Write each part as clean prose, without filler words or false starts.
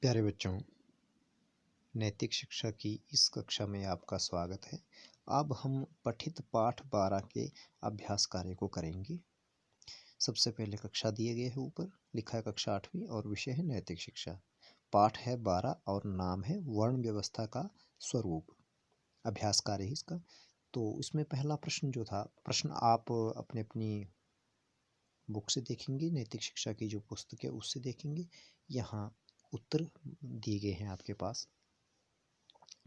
प्यारे बच्चों, नैतिक शिक्षा की इस कक्षा में आपका स्वागत है। अब हम पठित पाठ 12 के अभ्यास कार्य को करेंगे। सबसे पहले कक्षा दिए गए हैं, ऊपर लिखा है कक्षा 8वीं और विषय है नैतिक शिक्षा। पाठ है 12 और नाम है वर्ण व्यवस्था का स्वरूप। अभ्यास कार्य है इसका। तो इसमें पहला प्रश्न जो था, प्रश्न आप अपने अपनी बुक से देखेंगे, नैतिक शिक्षा की जो पुस्तक है उससे देखेंगे। यहाँ उत्तर दिए गए हैं आपके पास।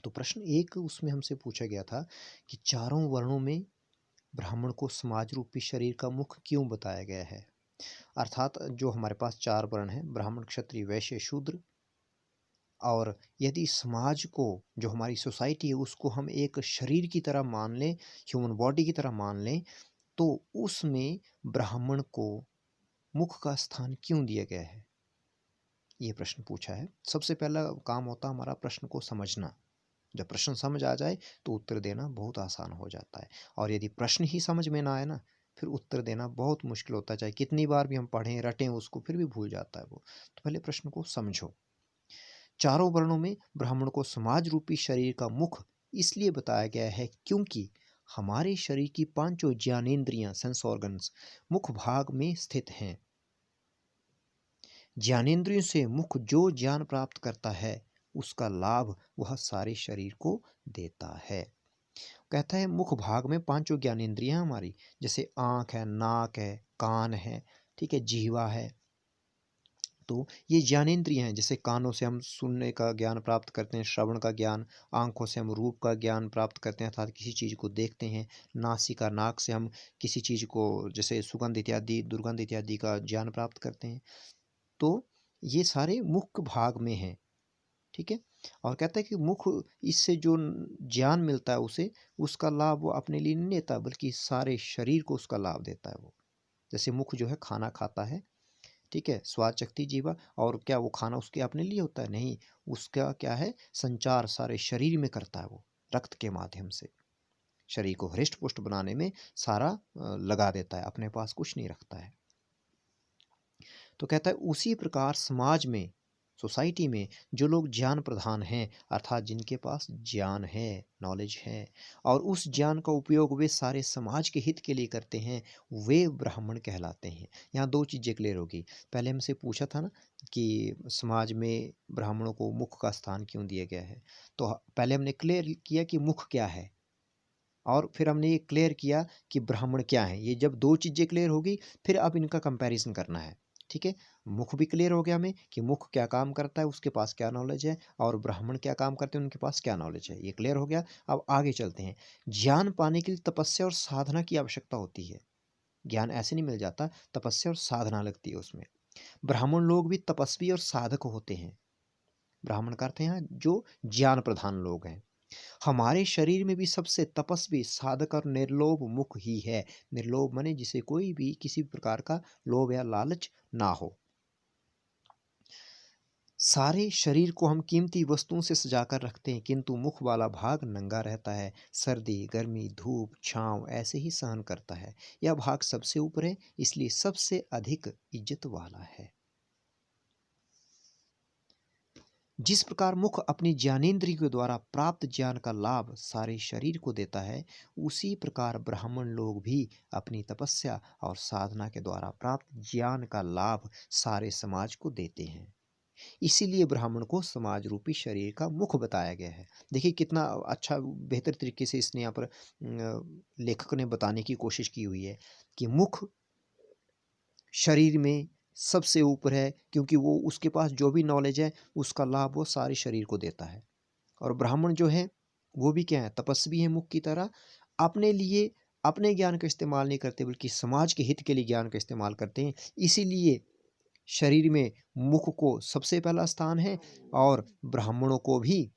तो प्रश्न एक उसमें हमसे पूछा गया था कि चारों वर्णों में ब्राह्मण को समाज रूपी शरीर का मुख क्यों बताया गया है। अर्थात जो हमारे पास चार वर्ण हैं, ब्राह्मण, क्षत्रिय, वैश्य, शूद्र, और यदि समाज को, जो हमारी सोसाइटी है, उसको हम एक शरीर की तरह मान लें, ह्यूमन बॉडी की तरह मान लें, तो उसमें ब्राह्मण को मुख का स्थान क्यों दिया गया है, ये प्रश्न पूछा है। सबसे पहला काम होता है हमारा प्रश्न को समझना। जब प्रश्न समझ आ जाए तो उत्तर देना बहुत आसान हो जाता है, और यदि प्रश्न ही समझ में ना आए ना, फिर उत्तर देना बहुत मुश्किल होता है। चाहे कितनी बार भी हम पढ़ें रटें उसको, फिर भी भूल जाता है वो। तो पहले प्रश्न को समझो। चारों वर्णों में ब्राह्मण को समाज रूपी शरीर का मुख इसलिए बताया गया है क्योंकि हमारे शरीर की पांचों ज्ञानेंद्रियां, सेंस ऑर्गन्स, मुख भाग में स्थित हैं। ज्ञानेंद्रियों से मुख जो ज्ञान प्राप्त करता है, उसका लाभ वह सारे शरीर को देता है। कहता है मुख भाग में पांचों ज्ञानेंद्रियां हमारी, जैसे आँख है, नाक है, कान है, ठीक है, जीवा है। तो ये ज्ञानेंद्रियां हैं। जैसे कानों से हम सुनने का ज्ञान प्राप्त करते हैं, श्रवण का ज्ञान। आँखों से हम रूप का ज्ञान प्राप्त करते हैं, अर्थात किसी चीज़ को देखते हैं। नासिका, नाक से हम किसी चीज़ को, जैसे सुगंध इत्यादि, दुर्गंध इत्यादि का ज्ञान प्राप्त करते हैं। तो ये सारे मुख्य भाग में हैं, ठीक है। और कहता है कि मुख, इससे जो ज्ञान मिलता है उसे, उसका लाभ वो अपने लिए नहीं लेता, बल्कि सारे शरीर को उसका लाभ देता है वो। जैसे मुख जो है खाना खाता है, ठीक है, स्वाद चखती जीवा, और क्या वो खाना उसके अपने लिए होता है? नहीं, उसका क्या है, संचार सारे शरीर में करता है वो, रक्त के माध्यम से शरीर को हृष्ट पुष्ट बनाने में सारा लगा देता है, अपने पास कुछ नहीं रखता है। तो कहता है उसी प्रकार समाज में, सोसाइटी में जो लोग ज्ञान प्रधान हैं, अर्थात जिनके पास ज्ञान है, नॉलेज है, और उस ज्ञान का उपयोग वे सारे समाज के हित के लिए करते हैं, वे ब्राह्मण कहलाते हैं। यहाँ दो चीज़ें क्लियर होगी। पहले हमसे पूछा था ना कि समाज में ब्राह्मणों को मुख का स्थान क्यों दिया गया है। तो पहले हमने क्लियर किया कि मुख क्या है, और फिर हमने ये क्लियर किया कि ब्राह्मण क्या है। ये जब दो चीज़ें क्लियर होगी, फिर अब इनका कंपैरिजन करना है, ठीक है। मुख भी क्लियर हो गया हमें कि मुख क्या काम करता है, उसके पास क्या नॉलेज है, और ब्राह्मण क्या काम करते हैं, उनके पास क्या नॉलेज है, ये क्लियर हो गया। अब आगे चलते हैं। ज्ञान पाने के लिए तपस्या और साधना की आवश्यकता होती है। ज्ञान ऐसे नहीं मिल जाता, तपस्या और साधना लगती है उसमें। ब्राह्मण लोग भी तपस्वी और साधक होते हैं। ब्राह्मण का अर्थ है यहाँ जो ज्ञान प्रधान लोग हैं। हमारे शरीर में भी सबसे तपस्वी, साधक और निर्लोभ मुख ही है। निर्लोभ माने जिसे कोई भी किसी प्रकार का लोभ या लालच ना हो। सारे शरीर को हम कीमती वस्तुओं से सजाकर रखते हैं, किंतु मुख वाला भाग नंगा रहता है। सर्दी, गर्मी, धूप, छांव ऐसे ही सहन करता है। यह भाग सबसे ऊपर है, इसलिए सबसे अधिक इज्जत वाला है। जिस प्रकार मुख अपनी ज्ञानेंद्रिय के द्वारा प्राप्त ज्ञान का लाभ सारे शरीर को देता है, उसी प्रकार ब्राह्मण लोग भी अपनी तपस्या और साधना के द्वारा प्राप्त ज्ञान का लाभ सारे समाज को देते हैं। इसीलिए ब्राह्मण को समाज रूपी शरीर का मुख बताया गया है। देखिए कितना अच्छा, बेहतर तरीके से इसने यहाँ पर लेखक ने बताने की कोशिश की हुई है कि मुख शरीर में सबसे ऊपर है, क्योंकि वो, उसके पास जो भी नॉलेज है, उसका लाभ वो सारे शरीर को देता है। और ब्राह्मण जो है वो भी क्या है, तपस्वी है मुख की तरह। अपने लिए, अपने ज्ञान का इस्तेमाल नहीं करते, बल्कि समाज के हित के लिए ज्ञान का इस्तेमाल करते हैं। इसीलिए शरीर में मुख को सबसे पहला स्थान है, और ब्राह्मणों को भी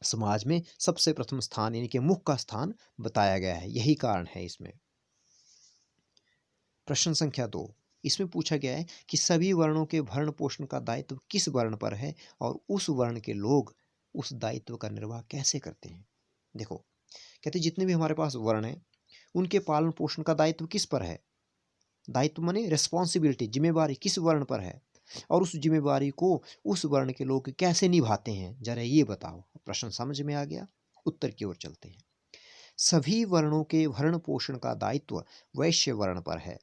समाज में सबसे प्रथम स्थान, यानी कि मुख का स्थान बताया गया है। यही कारण है इसमें। प्रश्न संख्या 2, इसमें पूछा गया है कि सभी वर्णों के भरण पोषण का दायित्व किस वर्ण पर है, और उस वर्ण के लोग उस दायित्व का निर्वाह कैसे करते हैं। देखो, कहते जितने भी हमारे पास वर्ण हैं, उनके पालन पोषण का दायित्व किस पर है। दायित्व माने रिस्पॉन्सिबिलिटी, जिम्मेवारी किस वर्ण पर है। और उस जिम्मेवारी को उस वर्ण के लोग कैसे निभाते हैं, जरा ये बताओ। प्रश्न समझ में आ गया? उत्तर की ओर चलते हैं। सभी वर्णों के भरण पोषण का दायित्व वैश्य वर्ण पर है।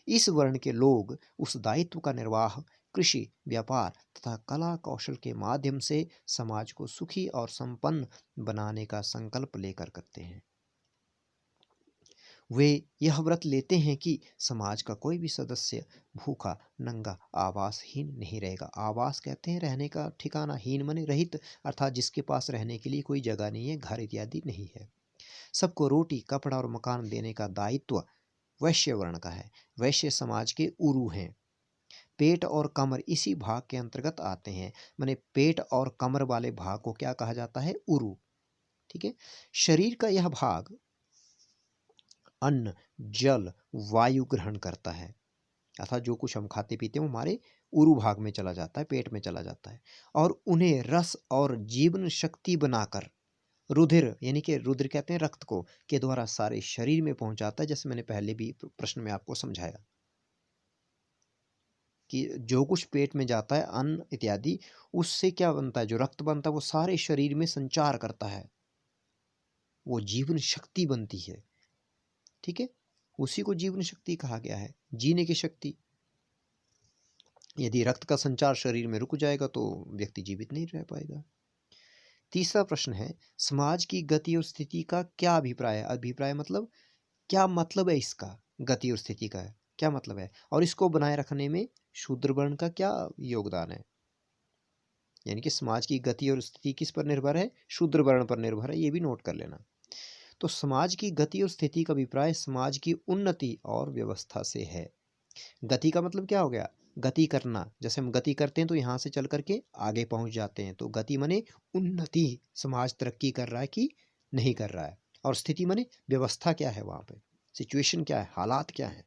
इस वर्ण के लोग उस दायित्व का निर्वाह कृषि, व्यापार तथा कला कौशल के माध्यम से समाज को सुखी और संपन्न बनाने का संकल्प लेकर करते हैं। वे यह व्रत लेते हैं कि समाज का कोई भी सदस्य भूखा, नंगा, आवासहीन नहीं रहेगा। आवास कहते हैं रहने का ठिकाना, हीन माने रहित, अर्थात जिसके पास रहने के लिए कोई जगह नहीं है, घर इत्यादि नहीं है। सबको रोटी, कपड़ा और मकान देने का दायित्व वैश्य वर्ण का है। वैश्य समाज के उरु हैं। पेट और कमर इसी भाग के अंतर्गत आते हैं। माने पेट और कमर वाले भाग को क्या कहा जाता है? उरु। ठीक है। शरीर का यह भाग अन्न, जल, वायु ग्रहण करता है, अर्थात जो कुछ हम खाते पीते हैं वो हमारे उरु भाग में चला जाता है, पेट में चला जाता है, और उन्हें रस और जीवन शक्ति बनाकर रुधिर, यानी कि रुधिर कहते हैं रक्त को, के द्वारा सारे शरीर में पहुंचाता है। जैसे मैंने पहले भी प्रश्न में आपको समझाया कि जो कुछ पेट में जाता है अन्न इत्यादि, उससे क्या बनता है? जो रक्त बनता है वो सारे शरीर में संचार करता है, वो जीवन शक्ति बनती है। ठीक है, उसी को जीवन शक्ति कहा गया है, जीने की शक्ति। यदि रक्त का संचार शरीर में रुक जाएगा तो व्यक्ति जीवित नहीं रह पाएगा। तीसरा प्रश्न है, समाज की गति और स्थिति का क्या अभिप्राय है? अभिप्राय मतलब क्या मतलब है इसका? गति और स्थिति का क्या मतलब है, और इसको बनाए रखने में शूद्र वर्ण का क्या योगदान है? यानी कि समाज की गति और स्थिति किस पर निर्भर है? शूद्र वर्ण पर निर्भर है, ये भी नोट कर लेना। तो समाज की गति और स्थिति का अभिप्राय समाज की उन्नति और व्यवस्था से है। गति का मतलब क्या हो गया? गति करना। जैसे हम गति करते हैं तो यहाँ से चल करके आगे पहुँच जाते हैं, तो गति माने उन्नति, समाज तरक्की कर रहा है कि नहीं कर रहा है। और स्थिति माने व्यवस्था क्या है, वहाँ पे सिचुएशन क्या है, हालात क्या है।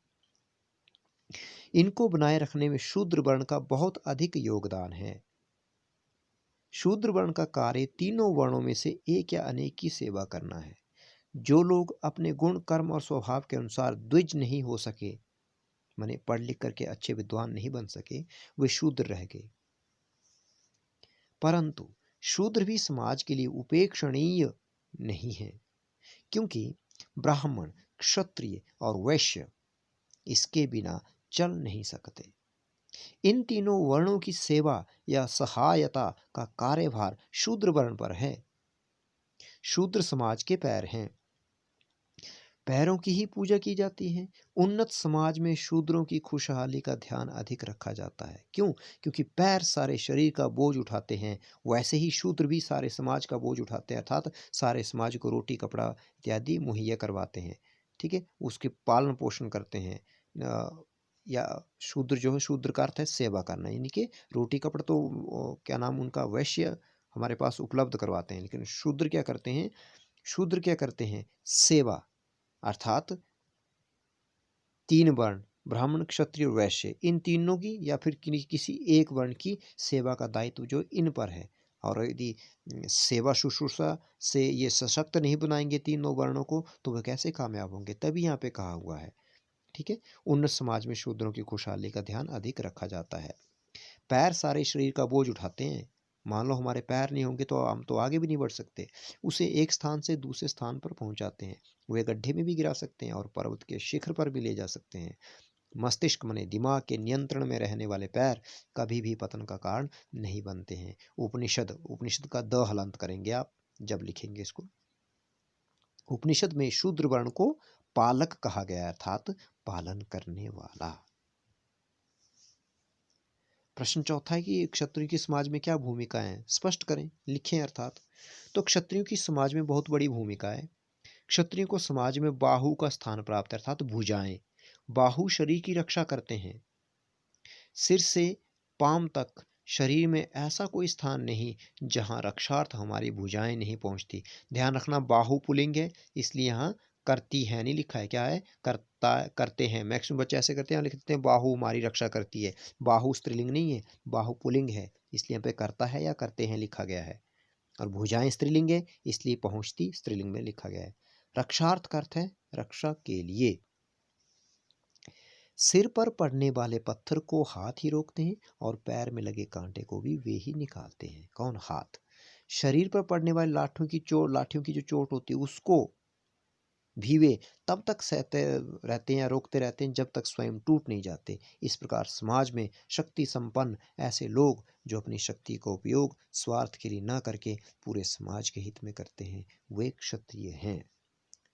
इनको बनाए रखने में शूद्र वर्ण का बहुत अधिक योगदान है। शूद्र वर्ण का कार्य तीनों वर्णों में से एक या अनेक की सेवा करना है। जो लोग अपने गुण, कर्म और स्वभाव के अनुसार द्विज नहीं हो सके, माने पढ़ लिख करके अच्छे विद्वान नहीं बन सके, वे शूद्र रह गए। परंतु शूद्र भी समाज के लिए उपेक्षणीय नहीं है, क्योंकि ब्राह्मण, क्षत्रिय और वैश्य इसके बिना चल नहीं सकते। इन तीनों वर्णों की सेवा या सहायता का कार्यभार शूद्र वर्ण पर है। शूद्र समाज के पैर हैं, पैरों की ही पूजा की जाती है। उन्नत समाज में शूद्रों की खुशहाली का ध्यान अधिक रखा जाता है। क्यों? क्योंकि पैर सारे शरीर का बोझ उठाते हैं, वैसे ही शूद्र भी सारे समाज का बोझ उठाते हैं, अर्थात सारे समाज को रोटी, कपड़ा इत्यादि मुहैया करवाते हैं। ठीक है, उसके पालन पोषण करते हैं। या शूद्र जो है, शूद्र का अर्थ है सेवा करना, यानी कि रोटी कपड़ा तो क्या नाम उनका, वैश्य हमारे पास उपलब्ध करवाते हैं, लेकिन शूद्र क्या करते हैं? शूद्र क्या करते हैं? सेवा, अर्थात तीन वर्ण ब्राह्मण, क्षत्रिय और वैश्य, इन तीनों की या फिर किसी एक वर्ण की सेवा का दायित्व जो इन पर है। और यदि सेवा शुश्रूषा से ये सशक्त नहीं बनाएंगे तीनों वर्णों को, तो वह कैसे कामयाब होंगे? तभी यहाँ पे कहा हुआ है। ठीक है, उन्नत समाज में शूद्रों की खुशहाली का ध्यान अधिक रखा जाता है। पैर सारे शरीर का बोझ उठाते हैं। मान लो हमारे पैर नहीं होंगे तो हम तो आगे भी नहीं बढ़ सकते, उसे एक स्थान से दूसरे स्थान पर पहुंचाते हैं। वे गड्ढे में भी गिरा सकते हैं और पर्वत के शिखर पर भी ले जा सकते हैं। मस्तिष्क माने दिमाग के नियंत्रण में रहने वाले पैर कभी भी पतन का कारण नहीं बनते हैं। उपनिषद, उपनिषद का द हलंत करेंगे आप जब लिखेंगे इसको। उपनिषद में शूद्र वर्ण को पालक कहा गया, अर्थात पालन करने वाला। प्रश्न चौथा है कि क्षत्रिय की समाज में क्या भूमिका है, स्पष्ट करें, लिखें अर्थात। तो क्षत्रियों की समाज में बहुत बड़ी भूमिका है। क्षत्रियों को समाज में बाहु का स्थान प्राप्त है, अर्थात भुजाएं। बाहु शरीर की रक्षा करते हैं। सिर से पांव तक शरीर में ऐसा कोई स्थान नहीं जहां रक्षार्थ हमारी भुजाएं नहीं पहुंचती। ध्यान रखना, बाहु पुल्लिंग है, इसलिए यहाँ करती है नहीं लिखा है, क्या है? करता, करते हैं। मैक्सिमम बच्चे ऐसे करते हैं, लिखते हैं बाहु हमारी रक्षा करती है। बाहु स्त्रीलिंग नहीं है, बाहु पुल्लिंग है, इसलिए यहाँ पे करता है या करते हैं लिखा गया है। और भुजाएं स्त्रीलिंग है, इसलिए पहुंचती स्त्रीलिंग में लिखा गया है। रक्षार्थ का अर्थ है रक्षा के लिए। सिर पर पड़ने वाले पत्थर को हाथ ही रोकते हैं और पैर में लगे कांटे को भी वे ही निकालते हैं। कौन? हाथ। शरीर पर पड़ने वाली लाठियों की जो चोट होती है उसको भी वे तब तक सहते रहते हैं या रोकते रहते हैं जब तक स्वयं टूट नहीं जाते। इस प्रकार समाज में शक्ति संपन्न ऐसे लोग जो अपनी शक्ति का उपयोग स्वार्थ के लिए न करके पूरे समाज के हित में करते हैं, वे क्षत्रिय हैं।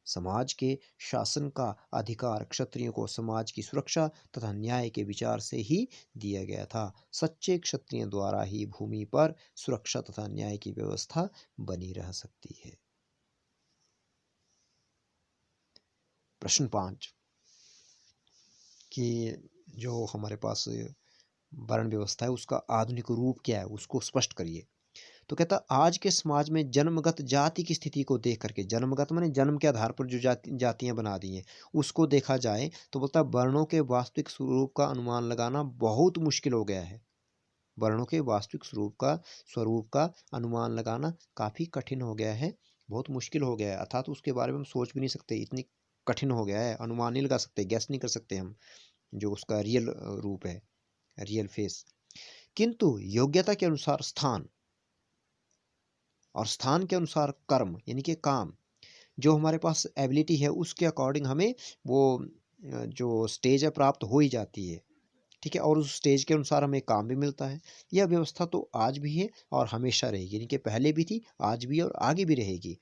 समाज के शासन का अधिकार क्षत्रियों को समाज की सुरक्षा तथा न्याय के विचार से ही दिया गया था। सच्चे क्षत्रियों द्वारा ही भूमि पर सुरक्षा तथा न्याय की व्यवस्था बनी रह सकती है। प्रश्न 5 कि जो हमारे पास वर्ण व्यवस्था है उसका आधुनिक रूप क्या है, उसको स्पष्ट करिए। तो कहता आज के समाज में जन्मगत जाति की स्थिति को देख करके, जन्मगत माने जन्म के आधार पर जो जातियां बना दी हैं उसको देखा जाए तो बोलता वर्णों के वास्तविक स्वरूप का अनुमान लगाना बहुत मुश्किल हो गया है। वर्णों के वास्तविक स्वरूप का अनुमान लगाना काफी कठिन हो गया है, बहुत मुश्किल हो गया है, अर्थात उसके बारे में हम सोच भी नहीं सकते, इतनी कठिन हो गया है, अनुमान नहीं लगा सकते, गैस नहीं कर सकते हम जो उसका रियल रूप है, रियल फेस। किंतु योग्यता के अनुसार स्थान और स्थान के अनुसार कर्म यानी कि काम, जो हमारे पास एबिलिटी है उसके अकॉर्डिंग हमें वो जो स्टेज है प्राप्त हो ही जाती है। ठीक है, और उस स्टेज के अनुसार हमें काम भी मिलता है। यह व्यवस्था तो आज भी है और हमेशा रहेगी, यानी कि पहले भी थी, आज भी और आगे भी रहेगी।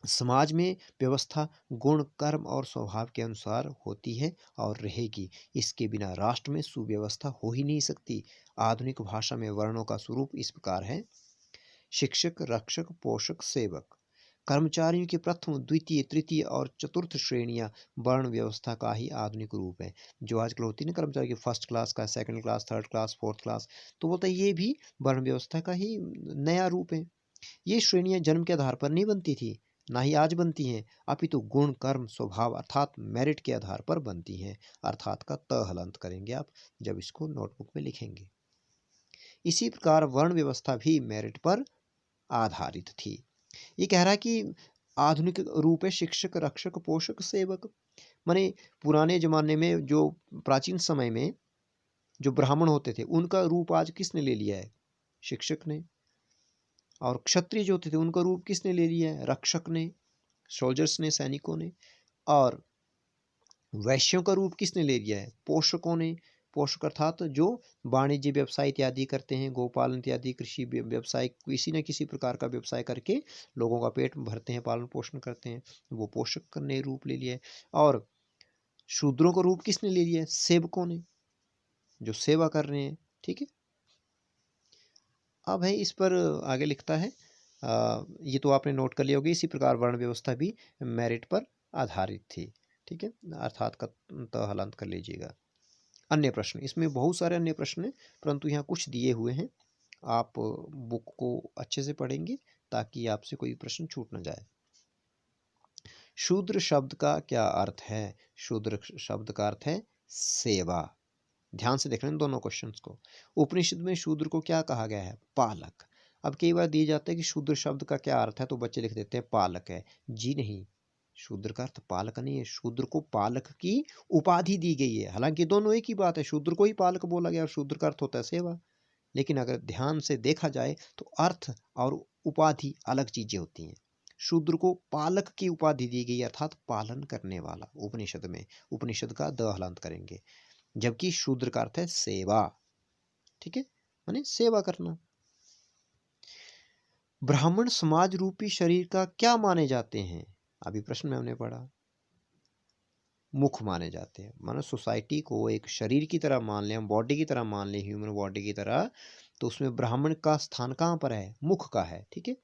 समाज में व्यवस्था गुण, कर्म और स्वभाव के अनुसार होती है और रहेगी। इसके बिना राष्ट्र में सुव्यवस्था हो ही नहीं सकती। आधुनिक भाषा में वर्णों का स्वरूप इस प्रकार है: शिक्षक, रक्षक, पोषक, सेवक। कर्मचारियों की प्रथम, द्वितीय, तृतीय और चतुर्थ श्रेणियां वर्ण व्यवस्था का ही आधुनिक रूप है। जो आजकल होती है ना कर्मचारी की, फर्स्ट क्लास का, second class, third class, fourth class, तो बोलता है ये भी वर्ण व्यवस्था का ही नया रूप है। ये श्रेणियां जन्म के आधार पर नहीं बनती थी, ना ही आज बनती हैं, अपितु गुण, कर्म, स्वभाव अर्थात मेरिट के आधार पर बनती हैं। अर्थात का त हलंत करेंगे आप जब इसको नोटबुक में लिखेंगे। इसी प्रकार वर्ण व्यवस्था भी मेरिट पर आधारित थी। ये कह रहा है कि आधुनिक रूप है शिक्षक, रक्षक, पोषक, सेवक। माने पुराने जमाने में, जो प्राचीन समय में जो ब्राह्मण होते थे उनका रूप आज किसने ले लिया है? शिक्षक ने। और क्षत्रिय जो होते थे उनका रूप किसने ले लिया है? रक्षक ने, सोल्जर्स ने, सैनिकों ने। और वैश्यों का रूप किसने ले लिया है? पोषकों ने। पोषक अर्थात जो वाणिज्य व्यवसाय इत्यादि करते हैं, गोपालन इत्यादि कृषि व्यवसाय, किसी न किसी प्रकार का व्यवसाय करके लोगों का पेट भरते हैं, पालन पोषण करते हैं, वो पोषक ने रूप ले लिया है। और शूद्रों का रूप किसने ले लिया है? सेवकों ने, जो सेवा कर रहे हैं। ठीक है, अब है इस पर आगे लिखता है, ये तो आपने नोट कर लिया होगी। इसी प्रकार वर्ण व्यवस्था भी मेरिट पर आधारित थी। ठीक है, अर्थात का त हलांत कर लीजिएगा। अन्य प्रश्न, इसमें बहुत सारे अन्य प्रश्न हैं परंतु यहाँ कुछ दिए हुए हैं, आप बुक को अच्छे से पढ़ेंगे ताकि आपसे कोई प्रश्न छूट न जाए। शूद्र शब्द का क्या अर्थ है? शूद्र शब्द का अर्थ है सेवा। ध्यान से देख लें दोनों क्वेश्चंस को। उपनिषद में शूद्र को क्या कहा गया है? पालक। अब कई बार दिए जाते हैं कि शूद्र शब्द का क्या अर्थ है, तो बच्चे लिख देते हैं पालक है। जी नहीं, शूद्र का अर्थ पालक नहीं है, शूद्र को पालक की उपाधि दी गई है। हालांकि दोनों एक ही बात है, शूद्र को ही पालक बोला गया और शूद्र का अर्थ होता है सेवा। लेकिन अगर ध्यान से देखा जाए तो अर्थ और उपाधि अलग चीजें होती हैं। शूद्र को पालक की उपाधि दी गई अर्थात पालन करने वाला, उपनिषद में। उपनिषद का द हलांत करेंगे। जबकि शूद्र का अर्थ है सेवा। ठीक है, माने सेवा करना। ब्राह्मण समाज रूपी शरीर का क्या माने जाते हैं? अभी प्रश्न में हमने पढ़ा, मुख माने जाते हैं। मानो सोसाइटी को एक शरीर की तरह मान लें, हम बॉडी की तरह मान लें, ह्यूमन बॉडी की तरह, तो उसमें ब्राह्मण का स्थान कहाँ पर है? मुख का है। ठीक है,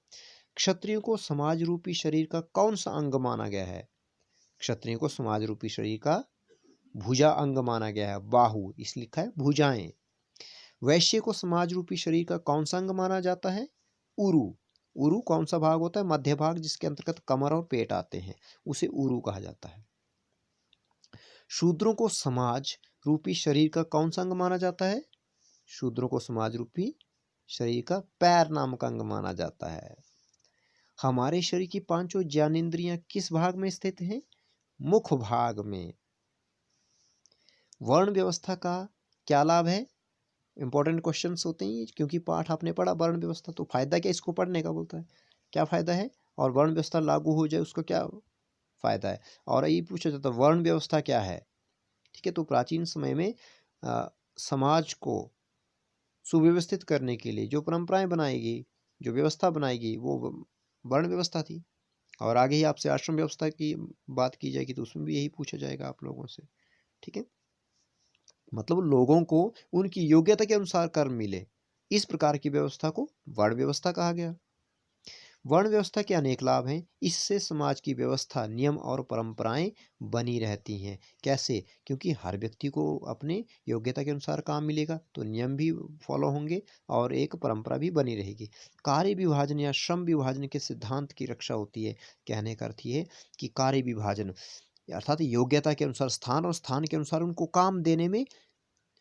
क्षत्रियों को समाज रूपी शरीर का कौन सा अंग माना गया है? क्षत्रियों को समाज रूपी शरीर का भुजा अंग माना गया है, बाहु, इस लिखा है भुजाएं। वैश्य को समाज रूपी शरीर का कौन सा अंग माना जाता है? उरु। उरु कौन सा भाग होता है? मध्य भाग, जिसके अंतर्गत कमर और पेट आते हैं, उसे उरु कहा जाता है। शूद्रों को समाज रूपी शरीर का कौन सा अंग माना जाता है? शूद्रों को समाज रूपी शरीर का पैर नामक अंग माना जाता है। हमारे शरीर की पांचों ज्ञानेंद्रियां किस भाग में स्थित हैं? मुख भाग में। वर्ण व्यवस्था का क्या लाभ है? इंपॉर्टेंट क्वेश्चंस होते हैं ये, क्योंकि पाठ आपने पढ़ा वर्ण व्यवस्था, तो फायदा क्या इसको पढ़ने का बोलता है, क्या फायदा है, और वर्ण व्यवस्था लागू हो जाए उसका क्या फायदा है। और ये पूछा जाता है वर्ण व्यवस्था क्या है, ठीक है। तो प्राचीन समय में समाज को सुव्यवस्थित करने के लिए जो परंपराएं बनाएगी, जो व्यवस्था बनाएगी, वो वर्ण व्यवस्था थी। और आगे ही आपसे आश्रम व्यवस्था की बात की जाएगी तो उसमें भी यही पूछा जाएगा आप लोगों से, ठीक है। मतलब लोगों को उनकी योग्यता के अनुसार कर्म मिले, इस प्रकार की व्यवस्था को वर्ण व्यवस्था कहा गया। वर्ण व्यवस्था के अनेक लाभ हैं। इससे समाज की व्यवस्था, नियम और परंपराएं बनी रहती हैं। कैसे? क्योंकि हर व्यक्ति को अपने योग्यता के अनुसार काम मिलेगा तो नियम भी फॉलो होंगे और एक परंपरा भी बनी रहेगी। कार्य विभाजन या श्रम विभाजन के सिद्धांत की रक्षा होती है। कहने का अर्थ ये है कि कार्य विभाजन अर्थात योग्यता के अनुसार स्थान और स्थान के अनुसार उनको काम देने में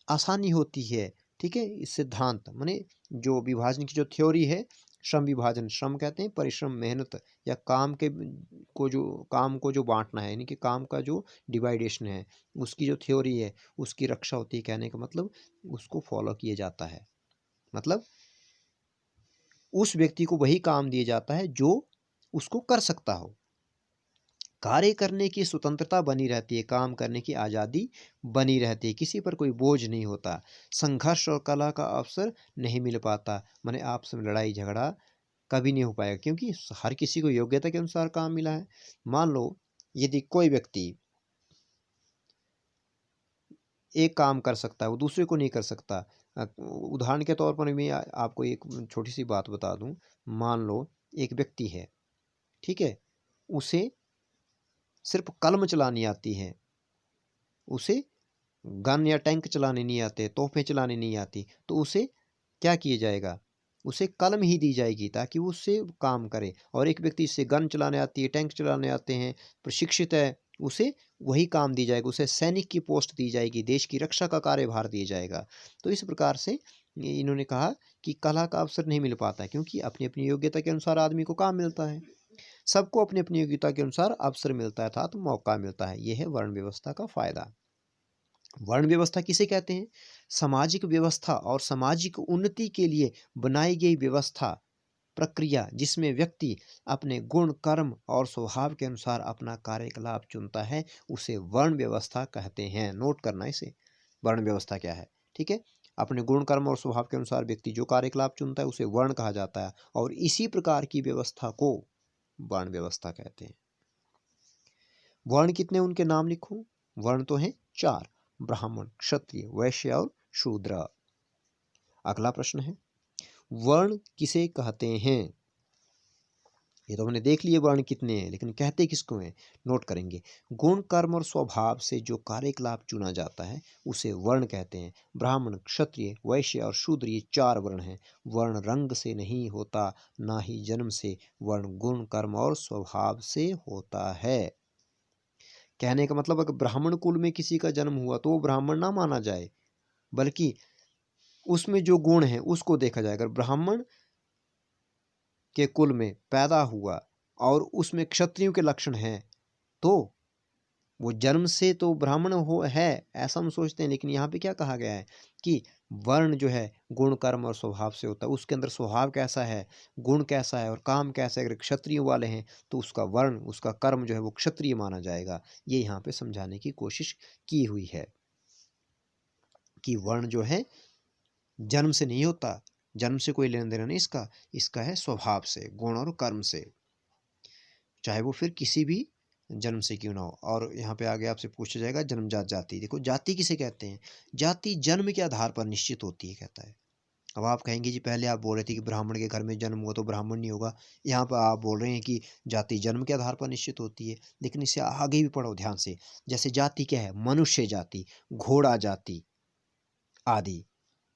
आसानी होती है, ठीक है। इस सिद्धांत माने जो विभाजन की जो थ्योरी है, श्रम विभाजन, श्रम कहते हैं परिश्रम, मेहनत या काम को जो बांटना है, यानी कि काम का जो डिवाइडेशन है, उसकी जो थ्योरी है उसकी रक्षा होती है। कहने का मतलब उसको फॉलो किया जाता है, मतलब उस व्यक्ति को वही काम दिया जाता है जो उसको कर सकता हो। कार्य करने की स्वतंत्रता बनी रहती है, काम करने की आज़ादी बनी रहती है, किसी पर कोई बोझ नहीं होता। संघर्ष और कला का अवसर नहीं मिल पाता, माने आपस में लड़ाई झगड़ा कभी नहीं हो पाएगा, क्योंकि हर किसी को योग्यता के अनुसार काम मिला है। मान लो यदि कोई व्यक्ति एक काम कर सकता है वो दूसरे को नहीं कर सकता। उदाहरण के तौर पर मैं आपको एक छोटी सी बात बता दूं। मान लो एक व्यक्ति है, ठीक है, उसे सिर्फ कलम चलानी आती है, उसे गन या टैंक चलाने नहीं आते, तोहफे चलाने नहीं आती, तो उसे क्या किया जाएगा? उसे कलम ही दी जाएगी ताकि वो उससे काम करे। और एक व्यक्ति से गन चलाने आती है, टैंक चलाने आते हैं, प्रशिक्षित है, उसे वही काम दी जाएगी, उसे सैनिक की पोस्ट दी जाएगी, देश की रक्षा का कार्यभार दिया जाएगा। तो इस प्रकार से इन्होंने कहा कि कला का अवसर नहीं मिल पाता है, क्योंकि अपनी अपनी योग्यता के अनुसार आदमी को काम मिलता है। सबको अपनी अपनी योग्यता के अनुसार अवसर मिलता है, अर्थात मौका मिलता है। यह है वर्ण व्यवस्था का फायदा। वर्ण व्यवस्था किसे कहते हैं? सामाजिक व्यवस्था और सामाजिक उन्नति के लिए बनाई गई व्यवस्था, प्रक्रिया जिसमें व्यक्ति अपने गुण, कर्म और स्वभाव के अनुसार अपना कार्यकलाप चुनता है, उसे वर्ण व्यवस्था कहते हैं। नोट करना इसे, वर्ण व्यवस्था क्या है, ठीक है। अपने गुण, कर्म और स्वभाव के अनुसार व्यक्ति जो कार्यकलाप चुनता है उसे वर्ण कहा जाता है, और इसी प्रकार की व्यवस्था को वर्ण व्यवस्था कहते हैं। वर्ण कितने, उनके नाम लिखूं? वर्ण तो हैं 4, ब्राह्मण, क्षत्रिय, वैश्य और शूद्र। अगला प्रश्न है, वर्ण किसे कहते हैं? ये तो हमने देख लिए वर्ण कितने हैं, लेकिन कहते किसको हैं? नोट करेंगे। गुण, कर्म और स्वभाव से जो कार्यकलाप चुना जाता है उसे वर्ण कहते हैं। ब्राह्मण, क्षत्रिय, वैश्य और शूद्र, ये 4 वर्ण हैं। वर्ण रंग से नहीं होता, ना ही जन्म से। वर्ण गुण, कर्म और स्वभाव से होता है। कहने का मतलब अगर ब्राह्मण कुल में किसी का जन्म हुआ तो वो ब्राह्मण ना माना जाए, बल्कि उसमें जो गुण है उसको देखा जाए। अगर ब्राह्मण के कुल में पैदा हुआ और उसमें क्षत्रियों के लक्षण हैं तो वो जन्म से तो ब्राह्मण हो है, ऐसा हम सोचते हैं। लेकिन यहाँ पे क्या कहा गया है कि वर्ण जो है गुण, कर्म और स्वभाव से होता है। उसके अंदर स्वभाव कैसा है, गुण कैसा है और काम कैसा है। अगर क्षत्रियों वाले हैं तो उसका वर्ण, उसका कर्म जो है वो क्षत्रिय माना जाएगा। ये यहाँ पे समझाने की कोशिश की हुई है कि वर्ण जो है जन्म से नहीं होता, जन्म से कोई लेना देना नहीं इसका, इसका है स्वभाव से, गुण और कर्म से, चाहे वो फिर किसी भी जन्म से क्यों ना हो। और यहाँ पे आगे आपसे पूछा जाएगा जन्मजात जाति। देखो जाति किसे कहते हैं? जाति जन्म के आधार पर निश्चित होती है, कहता है। अब आप कहेंगे जी पहले आप बोल रहे थे कि ब्राह्मण के घर में जन्म हुआ तो ब्राह्मण नहीं होगा, यहाँ पर आप बोल रहे हैं कि जाति जन्म के आधार पर निश्चित होती है। लेकिन इससे आगे भी पढ़ो ध्यान से। जैसे जाति क्या है? मनुष्य जाति, घोड़ा जाति आदि,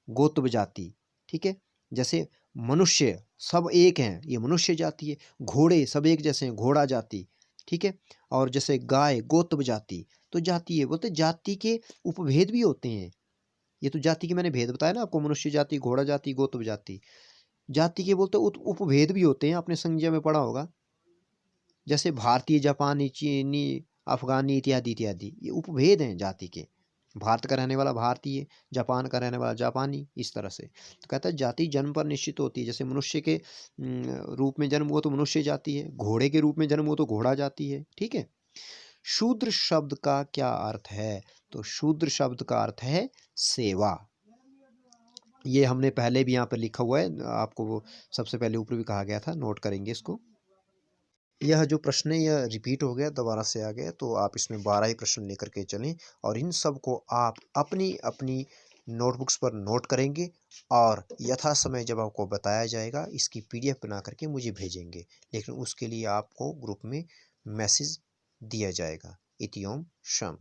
गोत्र जाति, ठीक है। जैसे मनुष्य सब एक हैं, ये मनुष्य जाति है। घोड़े सब एक जैसे हैं, घोड़ा जाति, ठीक है। और जैसे गाय, गोत्र जाति। तो जाति है, बोलते जाति के उपभेद भी होते हैं। ये तो जाति के मैंने भेद बताया ना आपको, मनुष्य जाति, घोड़ा जाति, गोत्र जाति। जाति के बोलते उपभेद भी होते हैं, आपने संज्ञा में पढ़ा होगा। जैसे भारतीय, जापानी, चीनी, अफगानी इत्यादि इत्यादि, ये उपभेद हैं जाति के। भारत का रहने वाला भारतीय, जापान का रहने वाला जापानी, इस तरह से। तो कहता है जाति जन्म पर निश्चित होती है, जैसे मनुष्य के रूप में जन्म हुआ तो मनुष्य जाति है, घोड़े के रूप में जन्म हुआ तो घोड़ा जाति है, ठीक है। शूद्र शब्द का क्या अर्थ है? तो शूद्र शब्द का अर्थ है सेवा। ये हमने पहले भी यहाँ पर लिखा हुआ है, आपको वो सबसे पहले ऊपर भी कहा गया था, नोट करेंगे इसको। यह जो प्रश्न है यह रिपीट हो गया, दोबारा से आ गया, तो आप इसमें 12 ही प्रश्न लेकर के चलें और इन सब को आप अपनी अपनी नोटबुक्स पर नोट करेंगे और यथा समय जब आपको बताया जाएगा इसकी पीडीएफ बना करके मुझे भेजेंगे, लेकिन उसके लिए आपको ग्रुप में मैसेज दिया जाएगा। इति ओम शम।